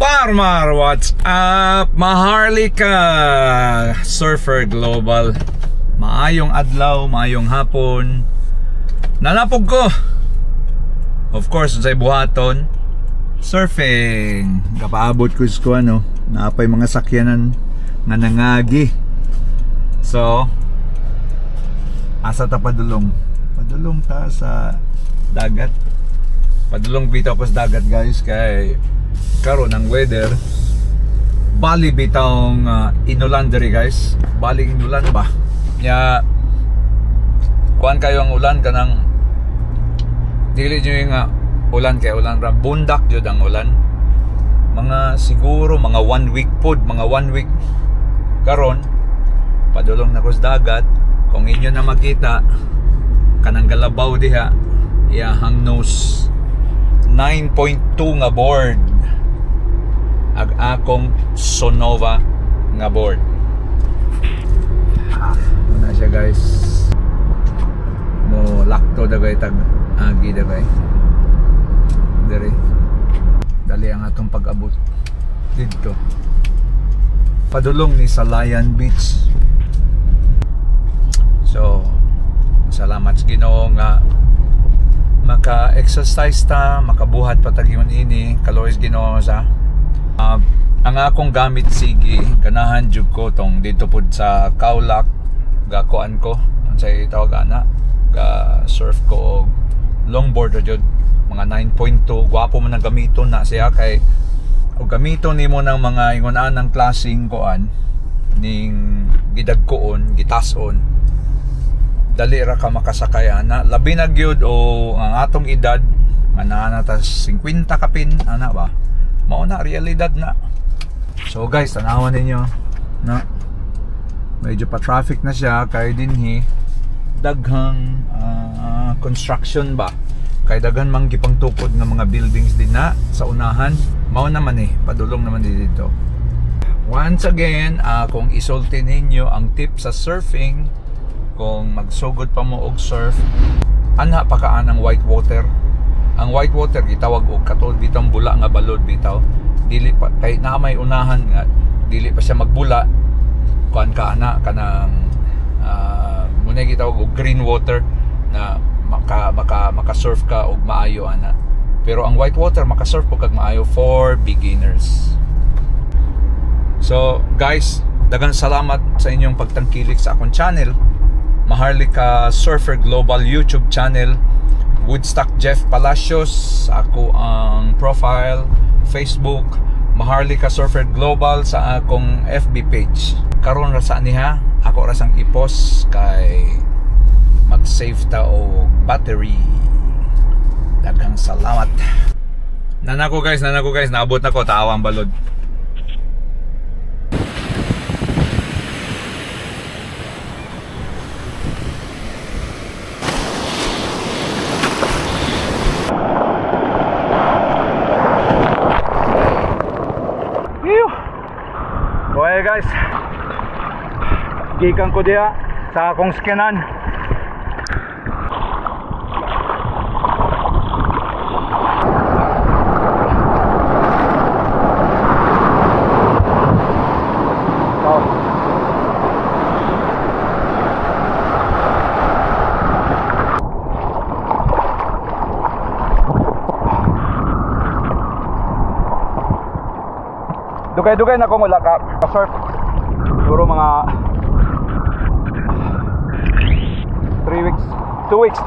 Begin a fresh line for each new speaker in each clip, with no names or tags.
Parmar, what's up? Maharlika Surfer Global. Maayong adlaw, maayong hapon. Nanapog ko. Of course, sa buhaton surfing. Kapaabot ko sa ano, naapay mga sakyanan nga nangagi. So, asa ta padulong? Padulong ta sa dagat. Padulong bitaw ko sa dagat, guys, kay karon ang weather bali bitawng inulan diri, guys. Bali inulan ba? Ya kuan kayo ang ulan kanang dili nyo yung ulan kay ulan ra bundak jud ang ulan. Mga siguro mga 1 week pod, mga 1 week karon padulong na ko sa dagat. Kung inyo na makita kanang galabaw diha, iyahang nose 9.2 nga board ag akong Sonova nga board. Muna siya, guys. Mo lakto dagay tag agi dagay. Dere. Dali ang atong pag-abot dito. Padulong ni sa Lion Beach. So, salamat sa Ginoo nga maka-exercise ta, makabuhat patagiman ini, kaloy Ginoo sa ang akong gamit sige ganahan jud ko tong dito pud sa Kaulak gakuan ko unsay tawag ana ga surf ko og longboard jud mga 9.2 gwapo man ang gamiton na siya kay og gamiton nimo ng mga ingon anang klaseng kuan ning gidagkoon gitason dali ra ka makasakay ana labi na gyud o ang atong edad nga naa ta 50 kapin ana ba mao na realidad na. So guys, tanawan ninyo na medyo pa traffic na siya kay dinhi daghang construction ba kay daghan mang gipang tukod nga mga buildings din na sa unahan. Mao naman padulong naman dito. Once again, kung isulti ninyo ang tip sa surfing, kung magsugod pa mo og surf, ana pa kaan ang white water. Ang white water gitawag og katol bitang bula nga balod bitaw. Dili pa kay na may unahan nga dili pa siya magbula. Kuan ka ana kanang muna gitawag og green water na maka-surf ka og maayo ana. Pero ang white water maka-surf po kag maayo for beginners. So guys, daghang salamat sa inyong pagtangkilik sa akong channel, Maharlika Surfer Global YouTube channel. Woodstock Jeff Palacios ako ang profile, Facebook Maharlika Surfer Global sa akong FB page. Karon ra sa niha ako ra sang i-post kay mag-save ta og battery. Daghang salamat. Nanako guys, naabot na ko taawang balod. Okay guys, gikan ko diya sa akong skinan. Dugay-dugay na kung wala ka surf. Siguro mga 3 weeks, 2 weeks.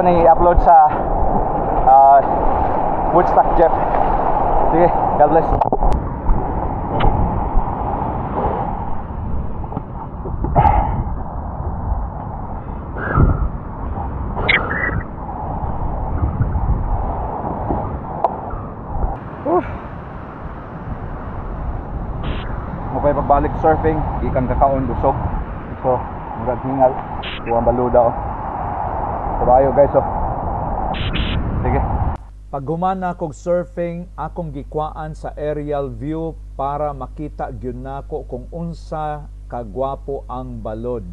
ako na i-upload sa Woodstock Jeff. Sige, God bless. Mukay pagbalik surfing, ikang kakaon busog. So, murag hingal. Kuwang baluda oh. Kabayo guys oh. Sige. Pag humana kog surfing, akong gikwaan sa aerial view para makita gyud nako kung unsa kagwapo ang balod.